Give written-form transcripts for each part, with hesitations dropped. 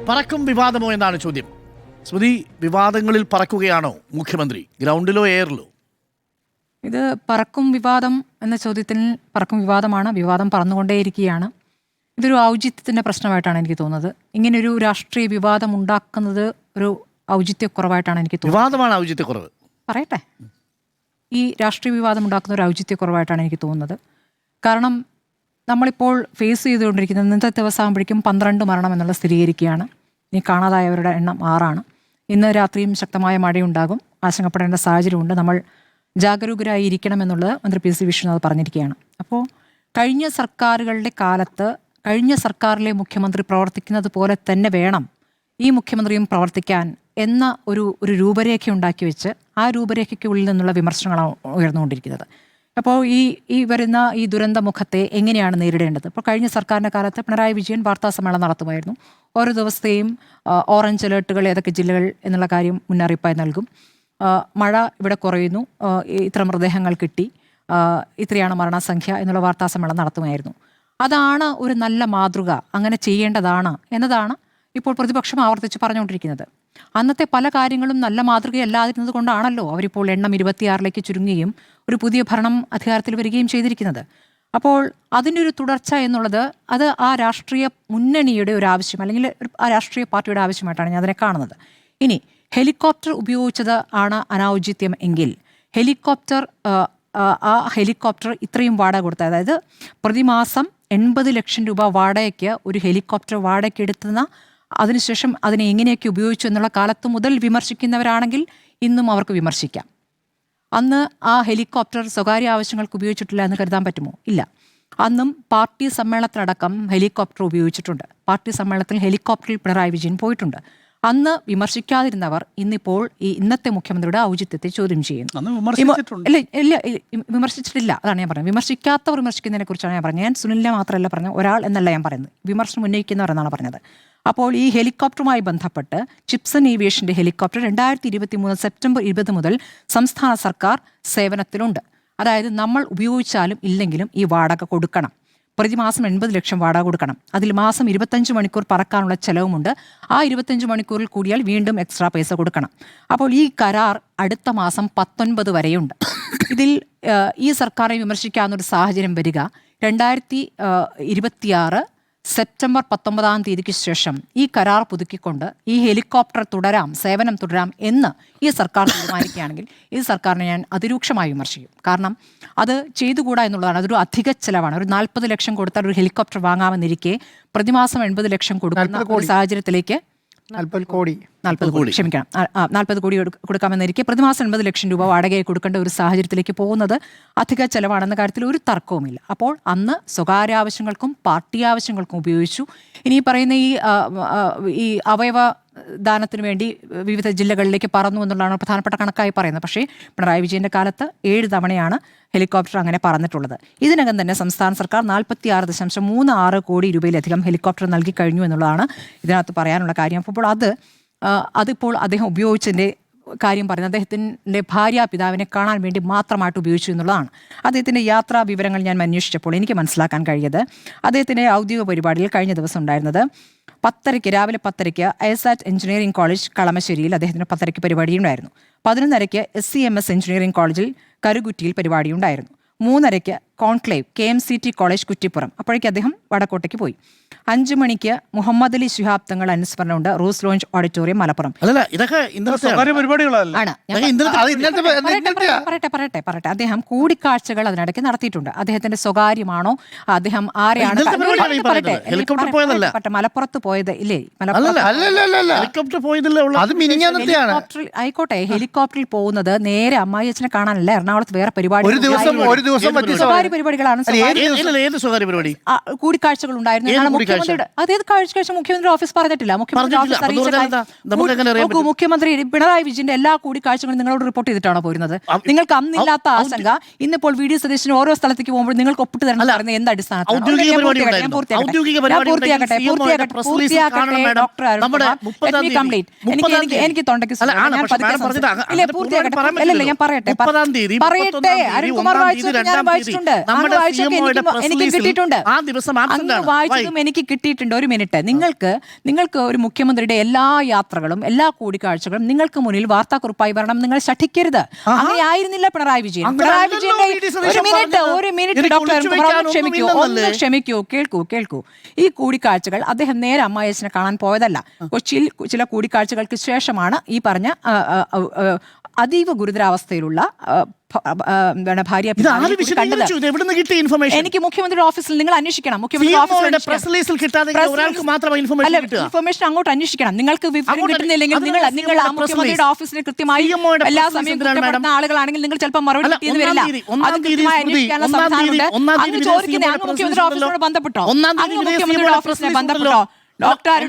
പറക്കും വിവാദമോ എന്നാണ് ചോദ്യം. സ്മൃതി, വിവാദങ്ങളിൽ പറക്കുകയാണോ മുഖ്യമന്ത്രി, ഗ്രൗണ്ടിലോ എയറിലോ? ഇത് പറക്കും വിവാദം എന്ന ചോദ്യത്തിൽ പറക്കും വിവാദമാണ്. വിവാദം പറന്നുകൊണ്ടേയിരിക്കുകയാണ്. ഇതൊരു ഔചിത്യത്തിൻ്റെ പ്രശ്നമായിട്ടാണ് എനിക്ക് തോന്നുന്നത്. ഇങ്ങനെയൊരു രാഷ്ട്രീയ വിവാദം ഉണ്ടാക്കുന്നത് ഒരു ഔചിത്യക്കുറവായിട്ടാണ് എനിക്ക് തോന്നുന്നത്. വിവാദമാണ് ഔചിത്യക്കുറവ്. പറയട്ടെ, ഈ രാഷ്ട്രീയ വിവാദം ഉണ്ടാക്കുന്ന ഒരു ഔചിത്യക്കുറവായിട്ടാണ് എനിക്ക് തോന്നുന്നത്. കാരണം നമ്മളിപ്പോൾ ഫേസ് ചെയ്തുകൊണ്ടിരിക്കുന്നത് ഇന്നത്തെ ദിവസം ആകുമ്പോഴേക്കും 12 മരണം എന്നുള്ള സ്ഥിരീകരിക്കുകയാണ്. ഇനി കാണാതായവരുടെ എണ്ണം 6ആണ്. ഇന്ന് രാത്രിയും ശക്തമായ മഴയുണ്ടാകും, ആശങ്കപ്പെടേണ്ട സാഹചര്യമുണ്ട്. നമ്മൾ ജാഗരൂകരായി ഇരിക്കണം എന്നുള്ളത് മന്ത്രി പി.സി. വിശ്വനാഥ് പറഞ്ഞിരിക്കുകയാണ്. അപ്പോൾ കഴിഞ്ഞ സർക്കാരുകളുടെ കാലത്ത് കഴിഞ്ഞ സർക്കാരിലെ മുഖ്യമന്ത്രി പ്രവർത്തിക്കുന്നത് പോലെ തന്നെ വേണം ഈ മുഖ്യമന്ത്രിയും പ്രവർത്തിക്കാൻ എന്ന ഒരു രൂപരേഖ ഉണ്ടാക്കി വെച്ച് ആ രൂപരേഖയ്ക്കുള്ളിൽ നിന്നുള്ള വിമർശനങ്ങളാണ് ഉയർന്നുകൊണ്ടിരിക്കുന്നത്. അപ്പോൾ ഈ വരുന്ന ഈ ദുരന്ത മുഖത്തെ എങ്ങനെയാണ് നേരിടേണ്ടത്? ഇപ്പോൾ കഴിഞ്ഞ സർക്കാരിൻ്റെ കാലത്ത് പിണറായി വിജയൻ വാർത്താ സമ്മേളനം നടത്തുമായിരുന്നു. ഓരോ ദിവസത്തെയും ഓറഞ്ച് അലേർട്ടുകൾ ഏതൊക്കെ ജില്ലകൾ എന്നുള്ള കാര്യം മുന്നറിയിപ്പായി നൽകും. മഴ ഇവിടെ കുറയുന്നു, ഇത്ര മൃതദേഹങ്ങൾ കിട്ടി, ഇത്രയാണ് മരണസംഖ്യ എന്നുള്ള വാർത്താ സമ്മേളനം നടത്തുമായിരുന്നു. അതാണ് ഒരു നല്ല മാതൃക, അങ്ങനെ ചെയ്യേണ്ടതാണ് എന്നതാണ് ഇപ്പോൾ പ്രതിപക്ഷം ആവർത്തിച്ച് പറഞ്ഞുകൊണ്ടിരിക്കുന്നത്. അന്നത്തെ പല കാര്യങ്ങളും നല്ല മാതൃകയല്ലാതിരുന്നത് കൊണ്ടാണല്ലോ അവരിപ്പോൾ എണ്ണം 26ലേക്ക് ചുരുങ്ങുകയും ഒരു പുതിയ ഭരണം അധികാരത്തിൽ വരികയും ചെയ്തിരിക്കുന്നത്. അപ്പോൾ അതിൻ്റെ ഒരു തുടർച്ച എന്നുള്ളത് അത് ആ രാഷ്ട്രീയ മുന്നണിയുടെ ഒരു ആവശ്യം, അല്ലെങ്കിൽ ആ രാഷ്ട്രീയ പാർട്ടിയുടെ ആവശ്യമായിട്ടാണ് ഞാൻ അതിനെ കാണുന്നത്. ഇനി ഹെലികോപ്റ്റർ ഉപയോഗിച്ചത് ആണ് അനൗചിത്യം എങ്കിൽ ആ ഹെലികോപ്റ്റർ ഇത്രയും വാടക കൊടുത്ത, അതായത് പ്രതിമാസം 80 ലക്ഷം രൂപ വാടകയ്ക്ക് ഒരു ഹെലികോപ്റ്റർ വാടകയ്ക്ക് എടുത്തുന്ന, അതിനുശേഷം അതിനെ എങ്ങനെയൊക്കെ ഉപയോഗിച്ചു എന്നുള്ള കാലത്ത് മുതൽ വിമർശിക്കുന്നവരാണെങ്കിൽ ഇന്നും അവർക്ക് വിമർശിക്കാം. അന്ന് ആ ഹെലികോപ്റ്റർ സ്വകാര്യ ആവശ്യങ്ങൾക്ക് ഉപയോഗിച്ചിട്ടില്ല എന്ന് കരുതാൻ പറ്റുമോ? ഇല്ല. അന്നും പാർട്ടി സമ്മേളനത്തിലടക്കം ഹെലികോപ്റ്റർ ഉപയോഗിച്ചിട്ടുണ്ട്. പാർട്ടി സമ്മേളനത്തിൽ ഹെലികോപ്റ്ററിൽ പിണറായി വിജയൻ പോയിട്ടുണ്ട്. അന്ന് വിമർശിക്കാതിരുന്നവർ ഇന്നിപ്പോൾ ഈ ഇന്നത്തെ മുഖ്യമന്ത്രിയുടെ ഔചിത്യത്തെ ചോദ്യം ചെയ്യുന്നു. വിമർശിച്ചിട്ടില്ല, അതാണ് ഞാൻ പറഞ്ഞത്. വിമർശിക്കാത്തവർ വിമർശിക്കുന്നതിനെ കുറിച്ചാണ് ഞാൻ പറഞ്ഞത്. ഞാൻ സുനിലിനെ മാത്രമല്ല പറഞ്ഞത്, ഒരാൾ എന്നല്ല ഞാൻ പറയുന്നത്, വിമർശനം ഉന്നയിക്കുന്നവർ എന്നാണ് പറഞ്ഞത്. അപ്പോൾ ഈ ഹെലികോപ്റ്ററുമായി ബന്ധപ്പെട്ട് ചിപ്സൺ ഏവിയേഷൻ്റെ ഹെലികോപ്റ്റർ 2023 സെപ്റ്റംബർ 20 മുതൽ സംസ്ഥാന സർക്കാർ സേവനത്തിലുണ്ട്. അതായത് നമ്മൾ ഉപയോഗിച്ചാലും ഇല്ലെങ്കിലും ഈ വാടക കൊടുക്കണം. പ്രതിമാസം 80 ലക്ഷം വാടക കൊടുക്കണം. അതിൽ മാസം 25 മണിക്കൂർ പറക്കാനുള്ള ചെലവുമുണ്ട്. ആ 25 മണിക്കൂറിൽ കൂടിയാൽ വീണ്ടും എക്സ്ട്രാ പൈസ കൊടുക്കണം. അപ്പോൾ ഈ കരാർ അടുത്ത മാസം 19 വരെയുണ്ട്. ഇതിൽ ഈ സർക്കാരിനെ വിമർശിക്കാവുന്നൊരു സാഹചര്യം വരിക 2026 സെപ്റ്റംബർ 19-ാം തീയതിക്ക് ശേഷം ഈ കരാർ പുതുക്കിക്കൊണ്ട് ഈ ഹെലികോപ്റ്റർ സേവനം തുടരാം എന്ന് ഈ സർക്കാർ തീരുമാനിക്കുകയാണെങ്കിൽ ഈ സർക്കാരിനെ ഞാൻ അതിരൂക്ഷമായി വിമർശിക്കും. കാരണം അത് ചെയ്തുകൂടാ എന്നുള്ളതാണ്. അതൊരു അധിക ചെലവാണ്. ഒരു 40 ലക്ഷം കൊടുത്താൽ ഒരു ഹെലികോപ്റ്റർ വാങ്ങാമെന്നിരിക്കെ പ്രതിമാസം 80 ലക്ഷം കൊടുക്കുന്ന ഒരു സാഹചര്യത്തിലേക്ക് 40 കോടി ക്ഷമിക്കണം 40 കോടി കൊടുക്കാമെന്നിരിക്കെ പ്രതിമാസം 80 ലക്ഷം രൂപ വാടകയായി കൊടുക്കേണ്ട ഒരു സാഹചര്യത്തിലേക്ക് പോകുന്നത് അധിക ചെലവാണെന്ന കാര്യത്തിൽ ഒരു തർക്കവുമില്ല. അപ്പോൾ അന്ന് സ്വകാര്യ ആവശ്യങ്ങൾക്കും പാർട്ടി ആവശ്യങ്ങൾക്കും ഉപയോഗിച്ചു. ഇനി പറയുന്ന ഈ അവയവ ദാനത്തിന് വേണ്ടി വിവിധ ജില്ലകളിലേക്ക് പറന്നു എന്നുള്ളതാണ് പ്രധാനപ്പെട്ട കണക്കായി പറയുന്നത്. പക്ഷേ പിണറായി വിജയൻ്റെ കാലത്ത് 7 തവണയാണ് ഹെലികോപ്റ്റർ അങ്ങനെ പറന്നിട്ടുള്ളത്. ഇതിനകം തന്നെ സംസ്ഥാന സർക്കാർ 46.36 കോടി രൂപയിലധികം ഹെലികോപ്റ്റർ നൽകി കഴിഞ്ഞു എന്നുള്ളതാണ് ഇതിനകത്ത് പറയാനുള്ള കാര്യം. അപ്പോൾ അതിപ്പോൾ അദ്ദേഹം ഉപയോഗിച്ചതിൻ്റെ കാര്യം പറയുന്നത് അദ്ദേഹത്തിൻ്റെ പിതാവിനെ കാണാൻ വേണ്ടി മാത്രമായിട്ട് ഉപയോഗിച്ചു എന്നുള്ളതാണ്. അദ്ദേഹത്തിൻ്റെ യാത്രാ വിവരങ്ങൾ ഞാൻ അന്വേഷിച്ചപ്പോൾ എനിക്ക് മനസ്സിലാക്കാൻ കഴിയത് അദ്ദേഹത്തിൻ്റെ ഔദ്യോഗിക പരിപാടിയിൽ കഴിഞ്ഞ ദിവസം ഉണ്ടായിരുന്നത് രാവിലെ 10:00 ഐസാറ്റ് എഞ്ചിനീയറിംഗ് കോളേജ് കളമശ്ശേരിയിൽ അദ്ദേഹത്തിന് 10:00 പരിപാടിയുണ്ടായിരുന്നു. 11:30 SCMS എഞ്ചിനീയറിംഗ് കോളേജിൽ കരുകുറ്റിയിൽ പരിപാടിയുണ്ടായിരുന്നു. 3:30 കോൺക്ലേവ് KMCT കോളേജ് കുറ്റിപ്പുറം, അപ്പോഴേക്ക് അദ്ദേഹം വടക്കോട്ടേക്ക് പോയി. 5 മണിക്ക് മുഹമ്മദ് അലി ശിഹാബ് തങ്ങൾ അനുസ്മരണമുണ്ട് റൂസ് ലോഞ്ച് ഓഡിറ്റോറിയം മലപ്പുറം. പറയട്ടെ അദ്ദേഹം കൂടിക്കാഴ്ചകൾ അതിനിടയ്ക്ക് നടത്തിയിട്ടുണ്ട്. അദ്ദേഹത്തിന്റെ സ്വകാര്യമാണോ, അദ്ദേഹം ആരെയാണ് മലപ്പുറത്ത് പോയത്? ഇല്ലേ, ആയിക്കോട്ടെ. ഹെലികോപ്റ്ററിൽ പോകുന്നത് നേരെ അമ്മായിയച്ഛനെ കാണാനല്ല, എറണാകുളത്ത് വേറെ പരിപാടികളാണ്. കൂടിക്കാഴ്ചകൾ ഉണ്ടായിരുന്നു. അതേത് കാഴ്ച മുഖ്യമന്ത്രി ഓഫീസ് പറഞ്ഞിട്ടില്ല. മുഖ്യമന്ത്രി പിണറായി വിജയന്റെ എല്ലാ കൂടിക്കാഴ്ചകളും നിങ്ങളോട് റിപ്പോർട്ട് ചെയ്തിട്ടാണോ പോരുന്നത്? നിങ്ങൾക്ക് അന്നില്ലാത്ത ആശങ്ക ഇന്നിപ്പോൾ VD സതീശന് ഓരോ സ്ഥലത്തേക്ക് പോകുമ്പോൾ നിങ്ങൾക്ക് ഒപ്പിട്ട് തരണം പറയുന്നത് എന്ത് അടിസ്ഥാനത്തിൽ? എനിക്ക് തൊണ്ടയ്ക്ക് ഞാൻ പറയട്ടെ. അരുൺകുമാർ വായിച്ചിട്ടുണ്ട്. നമ്മുടെ അങ്ങ് വായിച്ചതൊക്കെ CMO യുടെ എനിക്ക് press എനിക്ക് release-ൽ കിട്ടിയിട്ടുണ്ട്. ആ ദിവസം absent അങ്ങ് ആണ്. വായിച്ചതും എനിക്ക് കിട്ടിയിട്ടുണ്ട്. ഒരു മിനിറ്റ്, നിങ്ങൾക്ക് ഒരു മുഖ്യമന്ത്രിയുടെ എല്ലാ യാത്രകളും എല്ലാ കൂടിക്കാഴ്ചകളും നിങ്ങൾക്ക് മുന്നിൽ വാർത്താക്കുറിപ്പായി വരണം. നിങ്ങൾ ശഠിക്കരുത്. അങ്ങനെ ആയിരുന്നില്ല പിണറായി വിജയൻ. പിണറായി വിജയന്റെ ഒരു മിനിറ്റ് ഡോക്ടർ ക്ഷമിക്കൂ, കേൾക്കൂ. ഈ കൂടിക്കാഴ്ചകൾ അദ്ദേഹം നേരെ അമ്മായിയച്ഛനെ കാണാൻ പോയതല്ല. കൊച്ചിയിൽ ചില കൂടിക്കാഴ്ചകൾക്ക് ശേഷമാണ് ഈ പറഞ്ഞ അതീവ ഗുരുതരാവസ്ഥയിലുള്ള ഭാര്യ എനിക്ക് മുഖ്യമന്ത്രിയുടെ ഓഫീസിൽ നിങ്ങൾ അന്വേഷിക്കണം. ഇൻഫർമേഷൻ അങ്ങോട്ട് അന്വേഷിക്കണം. നിങ്ങൾക്ക് വിവരം കിട്ടുന്നില്ലെങ്കിൽ നിങ്ങൾ ആ മുഖ്യമന്ത്രിയുടെ ഓഫീസിൽ കൃത്യമായി എല്ലാ സമയവും ആളുകളാണെങ്കിൽ നിങ്ങൾ ചിലപ്പോൾ മറുപടി കിട്ടിയെന്ന് വരില്ല. അത് കൃത്യമായി അന്വേഷിക്കാനുള്ള സംവിധാനമുണ്ട്. അങ്ങ് ചോദിക്കുന്നത് അങ്ങ് മുഖ്യമന്ത്രിയുടെ ഓഫീസിനോട് ബന്ധപ്പെട്ടോ? അങ്ങ് മുഖ്യമന്ത്രിയുടെ ഓഫീസിനെ ബന്ധപ്പെട്ടോ? ഡോക്ടർ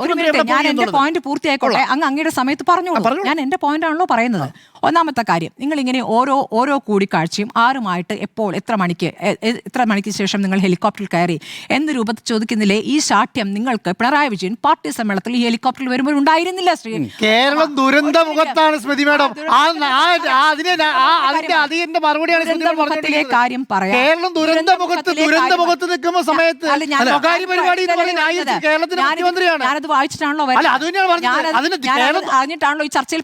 ഒരു മിനിറ്റ് ഞാൻ എന്റെ പോയിന്റ് പൂർത്തിയായിക്കോട്ടെ. അങ്ങയുടെ സമയത്ത് പറഞ്ഞോളൂ. ഞാൻ എന്റെ പോയിന്റ് ആണല്ലോ പറയുന്നത്. ഒന്നാമത്തെ കാര്യം, നിങ്ങൾ ഇങ്ങനെ ഓരോ കൂടിക്കാഴ്ചയും ആരുമായിട്ട് എപ്പോൾ എത്ര മണിക്ക് ശേഷം നിങ്ങൾ ഹെലികോപ്റ്ററിൽ കയറി എന്ന രൂപത്തിൽ ചോദിക്കുന്നില്ലേ? ഈ ശാഠ്യം നിങ്ങൾക്ക് പിണറായി വിജയൻ പാർട്ടി സമ്മേളനത്തിൽ ഈ ഹെലികോപ്റ്ററിൽ വരുമ്പോൾ ഉണ്ടായിരുന്നില്ല. ശ്രീ കേരളം ദുരന്ത മുഖത്താണ് സ്മൃതി മാഡം. കാര്യം പറയാം. കേരളം ദുരന്ത മുഖത്ത് നിൽക്കുന്ന സമയത്ത് കേരളത്തിന്റെ ഞാനത് വായിച്ചിട്ടാണല്ലോ അറിഞ്ഞിട്ടാണല്ലോ ഈ ചർച്ചയിൽ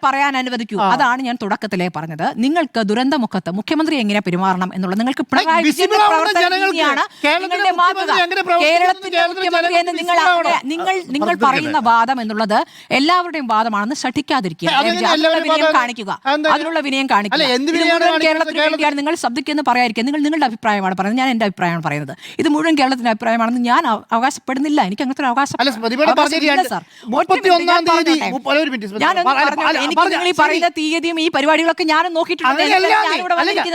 പറയാൻ അനുവദിക്കൂ. അതാണ് ഞാൻ തുടക്കത്തിലേ പറഞ്ഞത്. നിങ്ങൾക്ക് ദുരന്തമുഖത്ത് മുഖ്യമന്ത്രി എങ്ങനെ പെരുമാറണം എന്നുള്ളത് നിങ്ങൾക്ക് പിണറായി വിജയന്റെ പ്രവർത്തനമാണ് നിങ്ങളുടെ മാതൃക. കേരളത്തിന്റെ മുഖ്യമന്ത്രി എന്ന് നിങ്ങൾ പറയുന്ന വാദം എന്നുള്ളത് എല്ലാവരുടെയും വാദമാണെന്ന് ശഠിക്കാതിരിക്കുക. അതിനുള്ള വിനയം കാണിക്കുക. കേരളത്തിന് വേണ്ടിയാണ് നിങ്ങൾ ശബ്ദിക്കെന്ന് പറയാതിരിക്കുക. നിങ്ങൾ നിങ്ങളുടെ അഭിപ്രായമാണ് പറയുന്നത്, ഞാൻ എന്റെ അഭിപ്രായമാണ് പറയുന്നത്. ഇത് മുഴുവൻ കേരളത്തിന്റെ അഭിപ്രായമാണെന്ന് ഞാൻ അവകാശപ്പെടുന്നില്ല. എനിക്ക് അങ്ങനത്തെ ഒരു അവകാശം നിങ്ങൾ ഈ പറയുന്ന തീയതിയും ഈ പരിപാടികളൊക്കെ ഞാൻ നോക്കിയിട്ടുണ്ട്.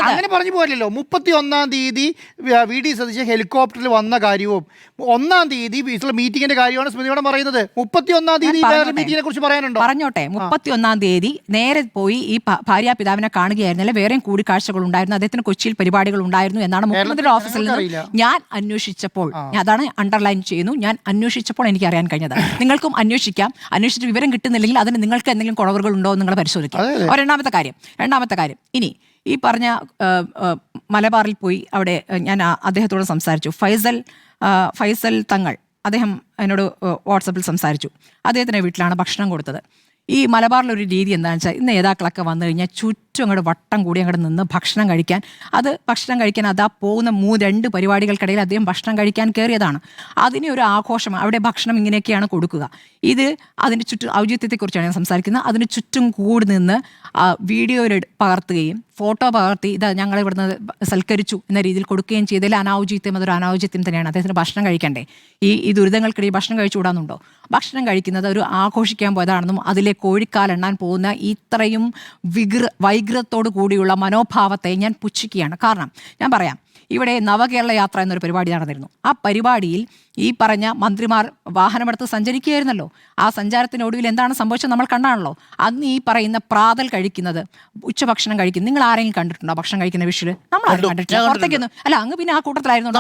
അങ്ങനെ പറഞ്ഞു പോലല്ലോ. 31-ാം തീയതി VD സതീശൻ ഹെലികോപ്റ്ററിൽ വന്ന കാര്യവും 1-ാം തീയതി മീറ്റിംഗിന്റെ കാര്യമാണ് സ്മൃതിയോടെ പറയുന്നത്. 31-ാം തീയതി മീറ്റിംഗിനെ കുറിച്ച് പറയാനുണ്ടോ? പറഞ്ഞോട്ടെ. 31-ാം തീയതി നേരെ പോയി ഈ ഭാര്യാപിതാവിനെ കാണുകയായിരുന്നില്ല. വേറെയും കൂടിക്കാഴ്ചകൾ ഉണ്ടായിരുന്നു. അദ്ദേഹത്തിന് കൊച്ചിയിൽ പരിപാടികൾ ഉണ്ടായിരുന്നു എന്നാണ് മുഖ്യമന്ത്രിയുടെ ഓഫീസിൽ നിന്ന് ഞാൻ അന്വേഷിച്ചപ്പോൾ, അതാണ് അണ്ടർലൈൻ ചെയ്യുന്നു, ഞാൻ അന്വേഷിച്ചപ്പോൾ എനിക്ക് അറിയാൻ കഴിഞ്ഞത്. നിങ്ങൾക്കും അന്വേഷിച്ചിട്ട് വിവരം കിട്ടുന്നില്ലെങ്കിൽ അതിന് നിങ്ങൾക്ക് എന്തെങ്കിലും കുറവുകൾ ഉണ്ടോ എന്ന് നിങ്ങൾ പരിശോധിക്കാം. രണ്ടാമത്തെ കാര്യം ഇനി ഈ പറഞ്ഞ മലബാറിൽ പോയി അവിടെ ഞാൻ അദ്ദേഹത്തോട് സംസാരിച്ചു. ഫൈസൽ തങ്ങൾ, അദ്ദേഹം എന്നോട് വാട്സപ്പിൽ സംസാരിച്ചു. അദ്ദേഹത്തിൻ്റെ വീട്ടിലാണ് ഭക്ഷണം കൊടുത്തത്. ഈ മലബാറിലൊരു രീതി എന്താണെന്ന് വെച്ചാൽ, ഇന്ന് നേതാക്കളൊക്കെ വന്നു കഴിഞ്ഞാൽ ചുറ്റും അങ്ങോട്ട് വട്ടം കൂടി അങ്ങോട്ട് നിന്ന് ഭക്ഷണം കഴിക്കാൻ അതാ പോകുന്ന 2 പരിപാടികൾക്കിടയിൽ അദ്ദേഹം ഭക്ഷണം കഴിക്കാൻ കയറിയതാണ്. അതിനെ ഒരു ആഘോഷമാണ്. അവിടെ ഭക്ഷണം ഇങ്ങനെയൊക്കെയാണ് കൊടുക്കുക. അതിൻ്റെ ചുറ്റും ഔചിത്യത്തെക്കുറിച്ചാണ് ഞാൻ സംസാരിക്കുന്നത്. അതിന് ചുറ്റും കൂടി നിന്ന് വീഡിയോയിൽ പകർത്തുകയും ഫോട്ടോ പകർത്തി ഞങ്ങൾ ഇവിടുന്ന് സൽക്കരിച്ചു എന്ന രീതിയിൽ കൊടുക്കുകയും ചെയ്തതിൽ അനാവശ്യം, അതൊരു അനാവശ്യം തന്നെയാണ്. അദ്ദേഹത്തിന് ഭക്ഷണം കഴിക്കണ്ടേ? ഈ ദുരിതങ്ങൾക്കിടയിൽ ഭക്ഷണം കഴിച്ചുകൂടാന്നുണ്ടോ? ഭക്ഷണം കഴിക്കുന്നത് ഒരു ആഘോഷിക്കാൻ പോയതാണെന്നും അതിലെ കോഴിക്കാലെണ്ണാൻ പോകുന്ന ഇത്രയും വൈകൃതത്തോടു കൂടിയുള്ള മനോഭാവത്തെ ഞാൻ പുച്ഛിക്കുകയാണ്. കാരണം ഞാൻ പറയാം, ഇവിടെ നവകേരള യാത്ര എന്നൊരു പരിപാടി നടന്നിരുന്നു. ആ പരിപാടിയിൽ ഈ പറഞ്ഞ മന്ത്രിമാർ വാഹനമെടുത്ത് സഞ്ചരിക്കുകയായിരുന്നല്ലോ. ആ സഞ്ചാരത്തിനൊടുവിൽ എന്താണ് സംഭവിച്ചത് നമ്മൾ കണ്ടാണല്ലോ. അന്ന് ഈ പറയുന്ന പ്രാതൽ കഴിക്കുന്നത്, ഉച്ചഭക്ഷണം കഴിക്കുന്നത് നിങ്ങൾ ആരെങ്കിലും കണ്ടിട്ടുണ്ടോ? ഭക്ഷണം കഴിക്കുന്ന വിഷയം നമ്മൾ കണ്ടിട്ടില്ല. പുറത്തേക്കൊന്നും അല്ല, അങ്ങ് പിന്നെ ആ കൂട്ടത്തിലായിരുന്നു.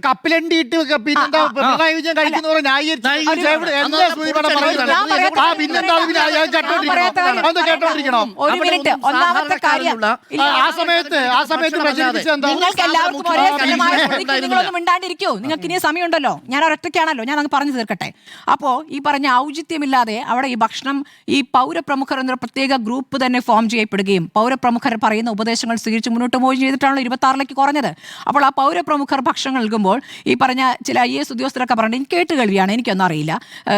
കപ്പിലണ്ടിയിട്ട് ഒരു മിനിറ്റ്. ഒന്നാമത്തെ കാര്യം, നിങ്ങളൊന്നും മിണ്ടാണ്ടിരിക്കൂ. നിങ്ങൾക്ക് ഇനി സമയമുണ്ടല്ലോ. ഞാൻ ഒരൊറ്റയ്ക്കാണല്ലോ, ഞാൻ അങ്ങ് പറഞ്ഞു തീർക്കട്ടെ. അപ്പോൾ ഈ പറഞ്ഞ ഔചിത്യമില്ലാതെ അവിടെ ഈ ഭക്ഷണം, ഈ പൗരപ്രമുഖർ എന്നൊരു പ്രത്യേക ഗ്രൂപ്പ് തന്നെ ഫോം ചെയ്യപ്പെടുകയും പൗരപ്രമുഖർ പറയുന്ന ഉപദേശങ്ങൾ സ്വീകരിച്ച് മുന്നോട്ട് പോവുകയും ചെയ്തിട്ടാണല്ലോ 26ലേക്ക് കുറഞ്ഞത്. അപ്പോൾ ആ പൗരപ്രമുഖർ ഭക്ഷണം നൽകുമ്പോൾ ഈ പറഞ്ഞ ചില IAS ഉദ്യോഗസ്ഥരൊക്കെ പറഞ്ഞിട്ട് എനിക്ക് കേട്ടുകേൾവിയാണ്, എനിക്കൊന്നും അറിയില്ല,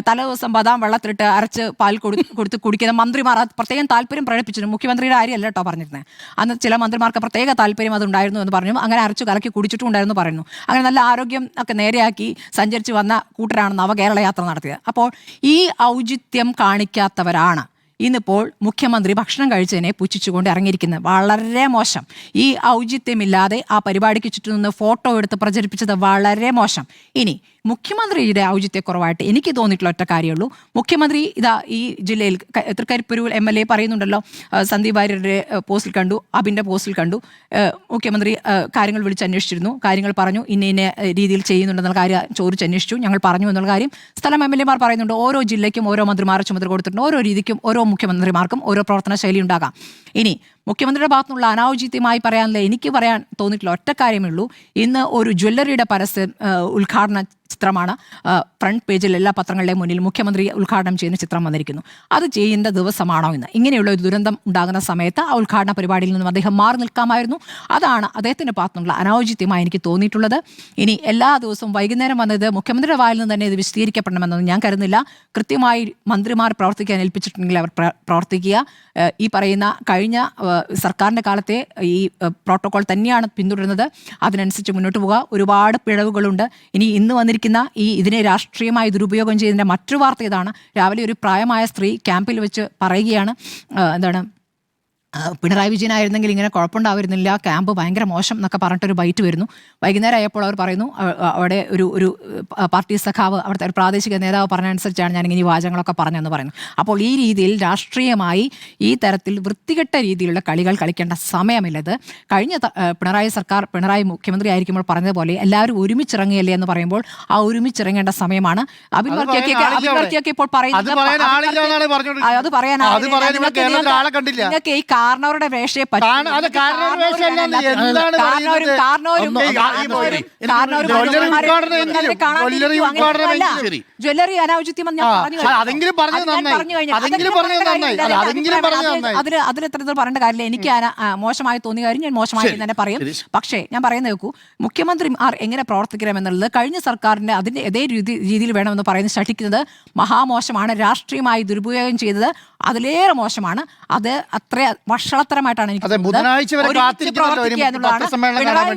തലേദിവസം ബദാം വെള്ളത്തിലിട്ട് അരച്ച് പാൽ കൊടുത്ത് കുടിക്കുന്ന മന്ത്രിമാർ പ്രത്യേകം താല്പര്യം പ്രകടിപ്പിച്ചിരുന്നു. മുഖ്യമന്ത്രിയുടെ കാര്യമല്ല കേട്ടോ പറഞ്ഞിരുന്നത്. അന്ന് ചില മന്ത്രിമാർക്ക് പ്രത്യേക താല്പര്യം അതുണ്ടായിരുന്നു എന്ന് പറഞ്ഞു. അങ്ങനെ അരച്ചു കലക്കി കുടിച്ചിട്ടും ഉണ്ടായിരുന്നു പറയുന്നു. അങ്ങനെ നല്ല ആരോഗ്യം ഒക്കെ നേരെയാക്കി സഞ്ചരിച്ച് വന്ന കൂട്ടരാണ് നവകേരള യാത്ര നടത്തിയത്. അപ്പോൾ ഈ ഔചിത്യം കാണിക്കാത്തവരാണ് ഇന്നിപ്പോൾ മുഖ്യമന്ത്രി ഭക്ഷണം കഴിച്ചതിനെ പുച്ഛിച്ചുകൊണ്ട് ഇറങ്ങിയിരിക്കുന്നത്. വളരെ മോശം. ഈ ഔചിത്യമില്ലാതെ ആ പരിപാടിക്ക് ചുറ്റും നിന്ന് ഫോട്ടോ എടുത്ത് പ്രചരിപ്പിച്ചത് വളരെ മോശം. ഇനി മുഖ്യമന്ത്രിയുടെ ഔചിത്യക്കുറവായിട്ട് എനിക്ക് തോന്നിയിട്ടുള്ള ഒറ്റ കാര്യമുള്ളൂ. മുഖ്യമന്ത്രി ഇതാ ഈ ജില്ലയിൽ തൃക്കരിപ്പൂരിൽ MLA പറയുന്നുണ്ടല്ലോ, സന്ദീപ് വാര്യരുടെ പോസ്റ്റിൽ കണ്ടു, അബിൻ്റെ പോസ്റ്റിൽ കണ്ടു, മുഖ്യമന്ത്രി കാര്യങ്ങൾ വിളിച്ചന്വേഷിച്ചിരുന്നു, കാര്യങ്ങൾ പറഞ്ഞു, ഇന്ന രീതിയിൽ ചെയ്യുന്നുണ്ടെന്നുള്ള കാര്യം ചോദിച്ചന്വേഷിച്ചു, ഞങ്ങൾ പറഞ്ഞു എന്നുള്ള കാര്യം സ്ഥലം MLA മാർ പറയുന്നുണ്ട്. ഓരോ ജില്ലയ്ക്കും ഓരോ മന്ത്രിമാരെ ചുമതല കൊടുത്തിട്ടുണ്ട്. ഓരോ രീതിക്കും ഓരോ മുഖ്യമന്ത്രിമാർക്കും ഓരോ പ്രവർത്തന ശൈലി ഉണ്ടാകാം. ഇനി മുഖ്യമന്ത്രിയുടെ ഭാഗത്തുനിന്നുള്ള അനാവശ്യമായി പറയാനുള്ള എനിക്ക് പറയാൻ തോന്നിയിട്ടുള്ള ഒറ്റ കാര്യമേ ഉള്ളൂ. ഇന്ന് ഒരു ജ്വല്ലറിയുടെ പരസ്യം ഉദ്ഘാടന ചിത്രമാണ് ഫ്രണ്ട് പേജിൽ എല്ലാ പത്രങ്ങളുടെയും മുന്നിൽ മുഖ്യമന്ത്രി ഉദ്ഘാടനം ചെയ്യുന്ന ചിത്രം വന്നിരിക്കുന്നു. അത് ചെയ്യുന്ന ദിവസമാണോ ഇന്ന്? ഇങ്ങനെയുള്ള ഒരു ദുരന്തം ഉണ്ടാകുന്ന സമയത്ത് ആ ഉദ്ഘാടന പരിപാടിയിൽ നിന്നും അദ്ദേഹം മാറി നിൽക്കാമായിരുന്നു. അതാണ് അദ്ദേഹത്തിൻ്റെ ഭാഗത്തുനിന്നുള്ള അനാവശ്യമായി എനിക്ക് തോന്നിയിട്ടുള്ളത്. ഇനി എല്ലാ ദിവസവും വൈകുന്നേരം വന്നത് മുഖ്യമന്ത്രിയുടെ വായിൽ നിന്ന് തന്നെ ഇത് വിശദീകരിക്കപ്പെടണമെന്നൊന്നും ഞാൻ കരുതുന്നില്ല. കൃത്യമായി മന്ത്രിമാർ പ്രവർത്തിക്കാൻ ഏൽപ്പിച്ചിട്ടുണ്ടെങ്കിൽ അവർ പ്രവർത്തിക്കുക. ഈ പറയുന്ന കഴിഞ്ഞ സർക്കാരിൻ്റെ കാലത്തെ ഈ പ്രോട്ടോകോൾ തന്നെയാണ് പിന്തുടരുന്നത്. അതിനനുസരിച്ച് മുന്നോട്ട് പോകുക. ഒരുപാട് പിഴവുകളുണ്ട്. ഇനി ഇന്ന് വന്നിരിക്കുന്ന ഇതിനെ രാഷ്ട്രീയമായി ദുരുപയോഗം ചെയ്യുന്നതിൻ്റെ മറ്റൊരു വാർത്ത ഇതാണ്. രാവിലെ ഒരു പ്രായമായ സ്ത്രീ ക്യാമ്പിൽ വെച്ച് പറയുകയാണ്, എന്താണ്, പിണറായി വിജയനായിരുന്നെങ്കിൽ ഇങ്ങനെ കുഴപ്പമുണ്ടാവുന്നില്ല, ക്യാമ്പ് ഭയങ്കര മോശം എന്നൊക്കെ പറഞ്ഞിട്ടൊരു ബൈറ്റ് വരുന്നു. വൈകുന്നേരം ആയപ്പോൾ അവർ പറയുന്നു, അവിടെ ഒരു പാർട്ടി സഖാവ്, അവിടുത്തെ ഒരു പ്രാദേശിക നേതാവ് പറഞ്ഞനുസരിച്ചാണ് ഞാനിങ്ങനെ ഈ വാചകങ്ങളൊക്കെ പറഞ്ഞതെന്ന് പറയുന്നു. അപ്പോൾ ഈ രീതിയിൽ രാഷ്ട്രീയമായി ഈ തരത്തിൽ വൃത്തികെട്ട രീതിയിലുള്ള കളികൾ കളിക്കേണ്ട സമയമില്ലത്. കഴിഞ്ഞ പിണറായി മുഖ്യമന്ത്രി ആയിരിക്കുമ്പോൾ പറഞ്ഞതുപോലെ എല്ലാവരും ഒരുമിച്ചിറങ്ങിയല്ലേ എന്ന് പറയുമ്പോൾ ആ ഒരുമിച്ചിറങ്ങേണ്ട സമയമാണ്. അഭിവർത്തിയൊക്കെ ഇപ്പോൾ പറയുന്നത് അത് പറയാനാണ് നിങ്ങൾക്ക് ഈ കാരണവരുടെ വേഷയെ ജ്വല്ലറി അനാവശ്യം അതിലെത്ര പറഞ്ഞ കാര്യമില്ല. എനിക്ക് മോശമായി തോന്നിയ കാര്യം ഞാൻ മോശമായി തന്നെ പറയും. പക്ഷേ ഞാൻ പറയുന്നത് നോക്കൂ, മുഖ്യമന്ത്രിമാർ എങ്ങനെ പ്രവർത്തിക്കണമെന്നുള്ളത് കഴിഞ്ഞ സർക്കാരിന്റെ അതിന്റെ അതേ രീതിയിൽ വേണമെന്ന് പറയുന്നത് ശഠിക്കുന്നത് മഹാമോശമാണ്. രാഷ്ട്രീയമായി ദുരുപയോഗം ചെയ്തത് അതിലേറെ മോശമാണ്. അത് അത്ര വഷളത്തരമായിട്ടാണ് എനിക്ക് പിണറായി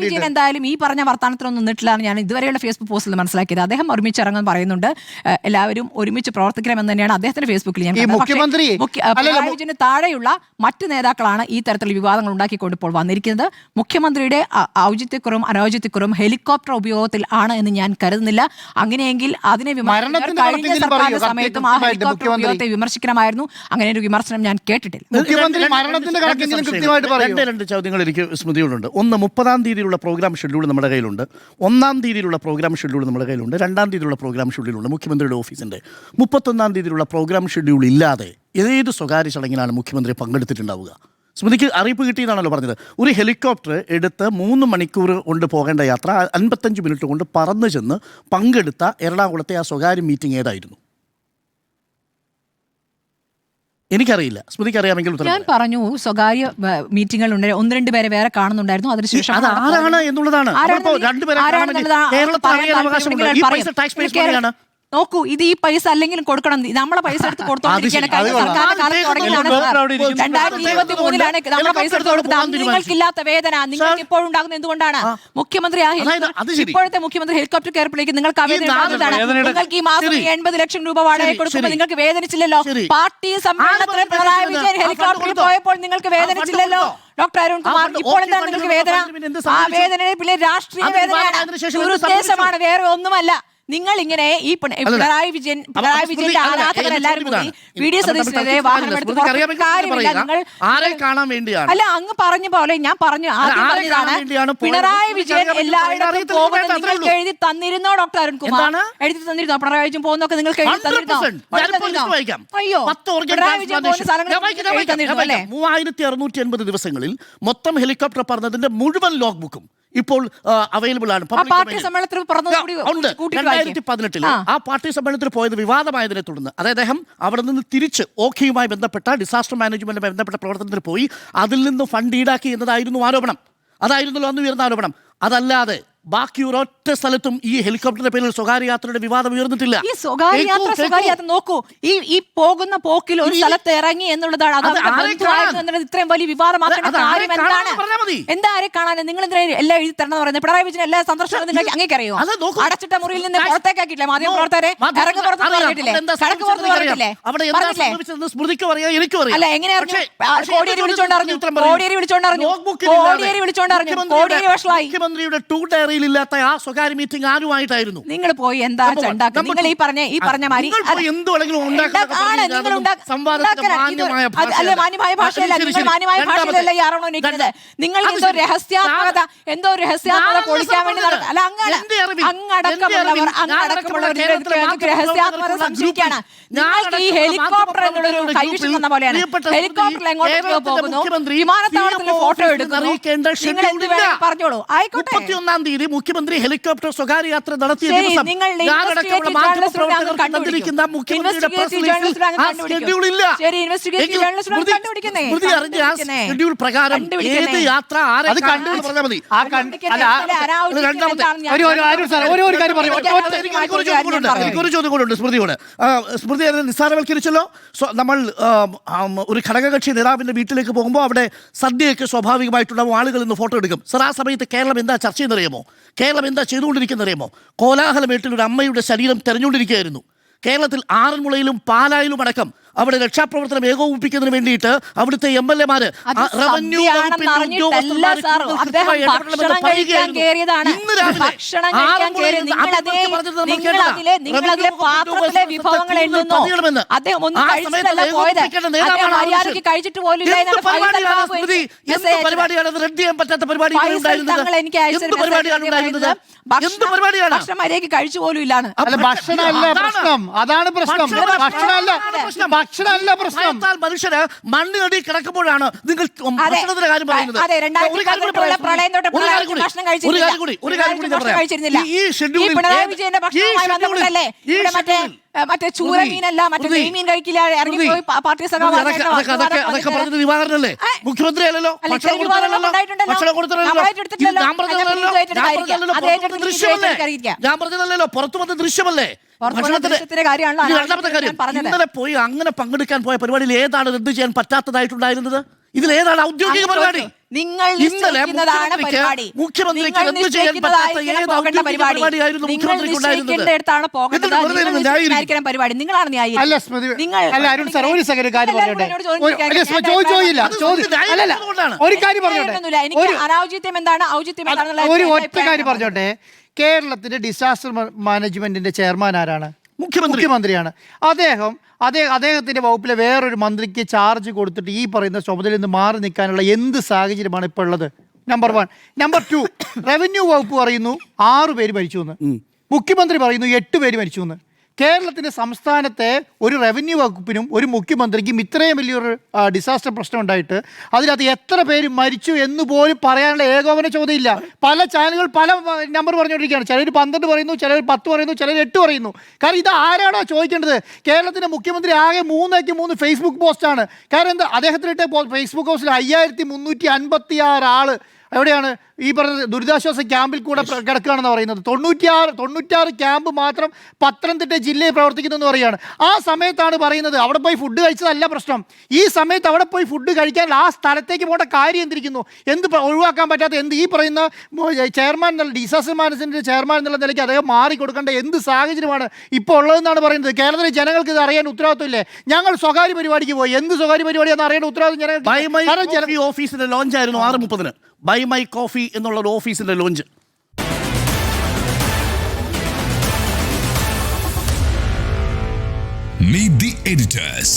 വിജയൻ എന്തായാലും ഈ പറഞ്ഞ വർത്തമാനത്തിനൊന്നും നിന്നിട്ടില്ല. ഞാൻ ഇതുവരെയുള്ള ഫേസ്ബുക്ക് പോസ്റ്റിൽ മനസ്സിലാക്കിയത് അദ്ദേഹം ഒരുമിച്ച് ഇറങ്ങാൻ പറയുന്നുണ്ട്, എല്ലാവരും ഒരുമിച്ച് പ്രവർത്തിക്കണമെന്ന് തന്നെയാണ് അദ്ദേഹത്തിന്റെ ഫേസ്ബുക്കിൽ ഞാൻ പിണറായി വിജയന് താഴെയുള്ള മറ്റ് നേതാക്കളാണ് ഈ തരത്തിലുള്ള വിവാദങ്ങൾ ഉണ്ടാക്കിക്കൊണ്ട് ഇപ്പോൾ വന്നിരിക്കുന്നത്. മുഖ്യമന്ത്രിയുടെ ഔചിത്യക്കുറവും അനൗചിത്യക്കുറവും ഹെലികോപ്റ്റർ ഉപയോഗത്തിൽ ആണ് എന്ന് ഞാൻ കരുതുന്നില്ല. അങ്ങനെയെങ്കിൽ അതിനെ കഴിഞ്ഞ സർക്കാരിന്റെ സമയത്തും ആ ഹെലികോപ്റ്റർ ഉപയോഗത്തെ വിമർശിക്കണമായിരുന്നു. അങ്ങനെ ഒരു വിമർശനം ഞാൻ കേട്ടിട്ടില്ല. രണ്ട് ചോദ്യങ്ങൾ എനിക്ക് സ്മൃതിയോടുണ്ട്. ഒന്ന്, 30-ാം തീയതിയിലുള്ള പ്രോഗ്രാം ഷെഡ്യൂൾ നമ്മുടെ കയ്യിലുണ്ട്. 1-ാം തീയതിയിലുള്ള പ്രോഗ്രാം ഷെഡ്യൂൾ നമ്മുടെ കയ്യിലുണ്ട്. 2-ാം തീയതിയിലുള്ള പ്രോഗ്രാം ഷെഡ്യൂളുണ്ട് മുഖ്യമന്ത്രിയുടെ ഓഫീസിന്റെ. 31-ാം തീയതിയിലുള്ള പ്രോഗ്രാം ഷെഡ്യൂൾ ഇല്ലാതെ ഏത് സ്വകാര്യ ചടങ്ങിനാണ് മുഖ്യമന്ത്രി പങ്കെടുത്തിട്ടുണ്ടാവുക? സ്മൃതിക്ക് അറിയിപ്പ് കിട്ടിയെന്നാണല്ലോ പറഞ്ഞത്. ഒരു ഹെലികോപ്റ്റർ എടുത്ത് 3 മണിക്കൂർ കൊണ്ട് പോകേണ്ട യാത്ര 55 മിനിറ്റ് കൊണ്ട് പറന്നു ചെന്ന് പങ്കെടുത്ത എറണാകുളത്തെ ആ സ്വകാര്യ മീറ്റിംഗ് ഏതായിരുന്നു? എനിക്കറിയില്ല. സ്മൃതിക്ക് അറിയാമെങ്കിൽ ഞാൻ പറഞ്ഞു സ്വകാര്യ മീറ്റിംഗുകളുണ്ട്, 1-2 പേരെ വേറെ കാണുന്നുണ്ടായിരുന്നു. അതിനുശേഷം ആരാണ് എന്നുള്ളതാണ്. നോക്കൂ, ഇത് ഈ പൈസ അല്ലെങ്കിലും കൊടുക്കണം. നമ്മളെ പൈസ എടുത്ത് കൊടുത്തോണ്ടിരിക്കുകയാണ്. നമ്മളെ പൈസ എടുത്ത് കൊടുക്കുന്നത് നിങ്ങൾക്കില്ലാത്ത വേദന നിങ്ങൾക്ക് ഇപ്പോഴും ഉണ്ടാകുന്നത് എന്തുകൊണ്ടാണ്? മുഖ്യമന്ത്രി ഇപ്പോഴത്തെ മുഖ്യമന്ത്രി ഹെലികോപ്റ്റർ കയറിപ്പിലേക്ക് നിങ്ങൾക്ക് ആ വേദന ഉണ്ടാകുന്നതാണ്. നിങ്ങൾക്ക് ഈ മാസം 80 ലക്ഷം രൂപ വാടക കൊടുക്കുമ്പോൾ നിങ്ങൾക്ക് വേദനിച്ചില്ലല്ലോ. പാർട്ടി സമ്മേളനത്തിന് പിണറായി വിജയൻ ഹെലികോപ്റ്ററിൽ പോയപ്പോൾ നിങ്ങൾക്ക് വേദനിച്ചില്ലല്ലോ. ഡോക്ടർ അരുൺകുമാർ, ഇപ്പോൾ എന്താണ് നിങ്ങൾക്ക് വേദന? ആ വേദനയുടെ പിന്നെ രാഷ്ട്രീയ വേദനയാണ്, ദുരുദ്ദേശമാണ്, വേറെ ഒന്നുമല്ല. നിങ്ങൾ ഇങ്ങനെ ഈ പിണറായി വിജയന്റെ ആരാധകരെല്ലാരും കൂടി VD സതീശനെതിരെ വാഹനമെടുത്ത് കാര്യമില്ല. നിങ്ങൾ അല്ല, അങ്ങ് പറഞ്ഞ പോലെ ഞാൻ പറഞ്ഞു ആദ്യം പറഞ്ഞതാണ്, പിണറായി വിജയൻ എല്ലായിടത്തും പോകുന്നത് നിങ്ങൾക്ക് എഴുതി തന്നിരുന്നോ? ഡോക്ടർ അരുൺകുമാർ എഴുതി തന്നിരുന്നോ? പിണറായി വിജയൻ പോകുന്നൊക്കെ നിങ്ങൾക്ക് എഴുതി തന്നിരുന്നോ? അയ്യോ, പിണറായി വിജയൻ പോകുന്ന സ്ഥലങ്ങൾ എഴുതി തന്നിരുന്നു അല്ലേ? 3680 ദിവസങ്ങളിൽ മൊത്തം ഹെലികോപ്റ്റർ പറഞ്ഞതിന്റെ മുഴുവൻ ലോഗ് ബുക്കും ഇപ്പോൾ അവൈലബിൾ ആണ്. 2018 ആ പാർട്ടി സമ്മേളനത്തിൽ പോയത് വിവാദമായതിനെ തുടർന്ന് അതായത് അദ്ദേഹം അവിടെ നിന്ന് തിരിച്ച് ഓഖിയുമായി ബന്ധപ്പെട്ട ഡിസാസ്റ്റർ മാനേജ്മെന്റുമായി ബന്ധപ്പെട്ട പ്രവർത്തനത്തിന് പോയി അതിൽ നിന്ന് ഫണ്ട് ഈടാക്കി എന്നതായിരുന്നു ആരോപണം. അതായിരുന്നല്ലോ അന്ന് ഉയർന്ന ആരോപണം. അതല്ലാതെ ബാക്കി ഒരൊറ്റ സ്ഥലത്തും ഈ ഹെലികോപ്റ്ററിന്റെ പേരിൽ സ്വകാര്യ യാത്രയുടെ വിവാദം ഉയർന്നിട്ടില്ല. ഈ സ്വകാര്യ യാത്ര നോക്കൂ, ഈ പോകുന്ന പോക്കിൽ ഒരു സ്ഥലത്ത് ഇറങ്ങി എന്നുള്ളതാണ് ഇത്രയും വലിയ വിവാദമാക്കേണ്ട കാര്യം എന്താണ്? എന്താരെ കാണാൻ നിങ്ങൾ എന്തിനാ എല്ലാം എഴുതി തരണം എന്ന് പറയുന്നത്? പിണറായി വിജയൻ എല്ലാ സന്ദർശനവും നിങ്ങൾക്ക് അങ്ങേക്ക് അറിയോ? അടച്ചിട്ട മുറിയിൽ നിന്ന് പുറത്തേക്കാക്കിയില്ലേ മാധ്യമപ്രവർത്തകരെ? കടക്ക് പുറത്ത് പറഞ്ഞിട്ടില്ലേ? അല്ല, എങ്ങനെയാ കോടിയേരി വിളിച്ചോണ്ടറിഞ്ഞു? കോടിയേരി വഷളായി. യാത്രയിലില്ലാത്ത ആ സ്വകാര്യ മീറ്റിംഗ് ആരുമായിട്ടായിരുന്നു? നിങ്ങൾ പോയി എന്താ ഉണ്ടാക്കുക? നിങ്ങൾ ഈ പറഞ്ഞ മാതിരി എന്ത് വേണമെങ്കിലും മാന്യമായ ഭാഷയല്ല, നിങ്ങൾ മാന്യമായ ഭാഷയിലല്ല ഈ ആരോപണം ഉന്നയിക്കുന്നത്. നിങ്ങൾ രഹസ്യാത്മകത പൊളിക്കാൻ വേണ്ടി അല്ല, അങ്ങടക്കമുള്ളവർ രഹസ്യാത്മകത സംശയിക്കുകയാണ്. നിങ്ങൾക്ക് ഈ ഹെലികോപ്റ്റർ എന്നുള്ളൊരു കൈവിഷം വന്ന പോലെയാണ്. ഹെലികോപ്റ്ററിൽ എങ്ങോട്ടേക്കോ പോകുന്നു, വിമാനത്താവളത്തിൽ ഫോട്ടോ എടുക്കുന്നു. നിങ്ങൾ എന്ത് വേണമെങ്കിൽ പറഞ്ഞോളൂ, ആയിക്കോട്ടെ. 31-ാം തീയതി മുഖ്യമന്ത്രി ഹെലികോപ്റ്റർ സ്വകാര്യ യാത്ര നടത്തിയ ദിവസം നിങ്ങൾ ഒരു ചോദ്യം കൂടെ സ്മൃതിയോട്. സ്മൃതി നിസ്സാരവൽക്കരിച്ചല്ലോ. നമ്മൾ ഒരു ഘടകകക്ഷി നേതാവിന്റെ വീട്ടിലേക്ക് പോകുമ്പോൾ അവിടെ സദ്യയൊക്കെ സ്വാഭാവികമായിട്ടുണ്ടാവും, ആളുകൾ ഇന്ന് ഫോട്ടോ എടുക്കും. സർ, ആ സമയത്ത് കേരളം എന്താ ചർച്ച ചെയ്യുന്നറിയാമോ? കേരളം എന്താ ചെയ്തുകൊണ്ടിരിക്കുന്നറിയാമോ? കോലാഹലമേട്ടിൽ ഒരു അമ്മയുടെ ശരീരം തെരഞ്ഞുകൊണ്ടിരിക്കുകയായിരുന്നു. കേരളത്തിൽ ആറന്മുളയിലും പാലായിലും അടക്കം അവിടെ രക്ഷാപ്രവർത്തനം ഏകോപിപ്പിക്കുന്നതിന് വേണ്ടിയിട്ട് അവിടുത്തെ MLA-മാര് റവന്യൂ ചെയ്യാൻ പറ്റാത്ത പരിപാടിയാണ് കഴിച്ചു പോലും ഇല്ലാന്ന്. ഭക്ഷണമല്ല പ്രശ്നം, അതാണ് പ്രശ്നം. ഭക്ഷണമല്ല പ്രശ്നം. മനുഷ്യര് മണ്ണിനടി കിടക്കുമ്പോഴാണ് നിങ്ങൾ ഭക്ഷണത്തിന്റെ കാര്യം പറയുന്നത്. മറ്റേ ചൂരമീനല്ല, മറ്റേ നെയ്മീൻ കഴിക്കില്ല, ഇറങ്ങിപ്പോയി പാർട്ടി അതൊക്കെ പറഞ്ഞത് ദിവാകരനല്ലേ, മുഖ്യമന്ത്രി അല്ലല്ലോ. ഞാൻ പറഞ്ഞതല്ലോ, പുറത്തു വന്ന ദൃശ്യമല്ലേ. ഇന്നലെ പോയി അങ്ങനെ പങ്കെടുക്കാൻ പോയ പരിപാടിയിൽ ഏതാണ് റദ്ദ് ചെയ്യാൻ പറ്റാത്തതായിട്ടുണ്ടായിരുന്നത്? ഇതിലേതാണ് ഔദ്യോഗിക പരിപാടി? ഇന്നലെ മുഖ്യമന്ത്രിക്ക് റദ്ദ് ചെയ്യാൻ പറ്റാത്ത ഏത് ഔദ്യോഗിക പരിപാടിയായിരുന്നു മുഖ്യമന്ത്രിക്ക് ഉണ്ടായിരുന്നത്? അനാവശ്യം എന്താണ്, ഔചിത്യം ഒരു ഒറ്റ കാര്യം പറഞ്ഞോട്ടെ. കേരളത്തിന്റെ ഡിസാസ്റ്റർ മാനേജ്മെന്റിന്റെ ചെയർമാൻ ആരാണ്? മുഖ്യമന്ത്രിയാണ്. അദ്ദേഹത്തിന്റെ വകുപ്പിലെ വേറൊരു മന്ത്രിക്ക് ചാർജ് കൊടുത്തിട്ട് ഈ പറയുന്ന ചുമതലയിൽ നിന്ന് മാറി നിൽക്കാനുള്ള എന്ത് സാഹചര്യമാണ് ഇപ്പോൾ ഉള്ളത്? നമ്പർ 1. നമ്പർ 2, റവന്യൂ വകുപ്പ് പറയുന്നു 6 പേര് മരിച്ചു എന്ന്, മുഖ്യമന്ത്രി പറയുന്നു 8 പേര് മരിച്ചു എന്ന്. കേരളത്തിൻ്റെ സംസ്ഥാനത്തെ ഒരു റവന്യൂ വകുപ്പിനും ഒരു മുഖ്യമന്ത്രിക്കും ഇത്രയും വലിയൊരു ഡിസാസ്റ്റർ പ്രശ്നം ഉണ്ടായിട്ട് അതിനകത്ത് എത്ര പേര് മരിച്ചു എന്ന് പോലും പറയാനുള്ള ഏകോപന ചോദ്യമില്ല. പല ചാനലുകൾ പല നമ്പർ പറഞ്ഞുകൊണ്ടിരിക്കുകയാണ്. ചിലർ 12 പറയുന്നു, ചിലർ 10 പറയുന്നു, ചിലർ 8 പറയുന്നു. കാരണം ഇത് ആരാണോ ചോദിക്കേണ്ടത്? കേരളത്തിൻ്റെ മുഖ്യമന്ത്രി ആകെ 3 ഫേസ്ബുക്ക് പോസ്റ്റാണ്. കാരണം എന്താ, അദ്ദേഹത്തിനിട്ട് ഫേസ്ബുക്ക് പോസ്റ്റിൽ 5356 ആള് എവിടെയാണ് ഈ പറഞ്ഞ ദുരിതാശ്വാസ ക്യാമ്പിൽ കൂടെ കിടക്കുകയാണെന്ന് പറയുന്നത്. 96 ക്യാമ്പ് മാത്രം പത്തനംതിട്ട ജില്ലയിൽ പ്രവർത്തിക്കുന്നു എന്ന് പറയുകയാണ്. ആ സമയത്താണ് പറയുന്നത് അവിടെ പോയി ഫുഡ് കഴിച്ചതല്ല പ്രശ്നം. ഈ സമയത്ത് അവിടെ പോയി ഫുഡ് കഴിക്കാൻ ആ സ്ഥലത്തേക്ക് പോകേണ്ട കാര്യം എന്തിരിക്കുന്നു? എന്ത് ഒഴിവാക്കാൻ പറ്റാത്ത എന്ത് ഈ പറയുന്ന ചെയർമാൻ എന്നുള്ള ഡിസാസ്റ്റർ മാനേജ്മെൻറ്റിൻ്റെ ചെയർമാൻ എന്നുള്ള നിലയ്ക്ക് അദ്ദേഹം മാറിക്കൊടുക്കേണ്ട എന്ത് സാഹചര്യമാണ് ഇപ്പോൾ ഉള്ളതെന്നാണ് പറയുന്നത്. കേരളത്തിലെ ജനങ്ങൾക്ക് ഇത് അറിയാൻ ഉത്തരവാദിത്വമില്ലേ? ഞങ്ങൾ സ്വകാര്യ പരിപാടിക്ക് പോയി, എന്ത് സ്വകാര്യ പരിപാടിയാണെന്ന് അറിയേണ്ട ഉത്തരവാദിത്വം ജനങ്ങൾക്ക്. ഓഫീസിന്റെ ലോഞ്ചായിരുന്നു 6:30 ബൈ മൈ കോഫി എന്നുള്ള ഒരു ഓഫീസിന്റെ ലോഞ്ച്. Meet the editors.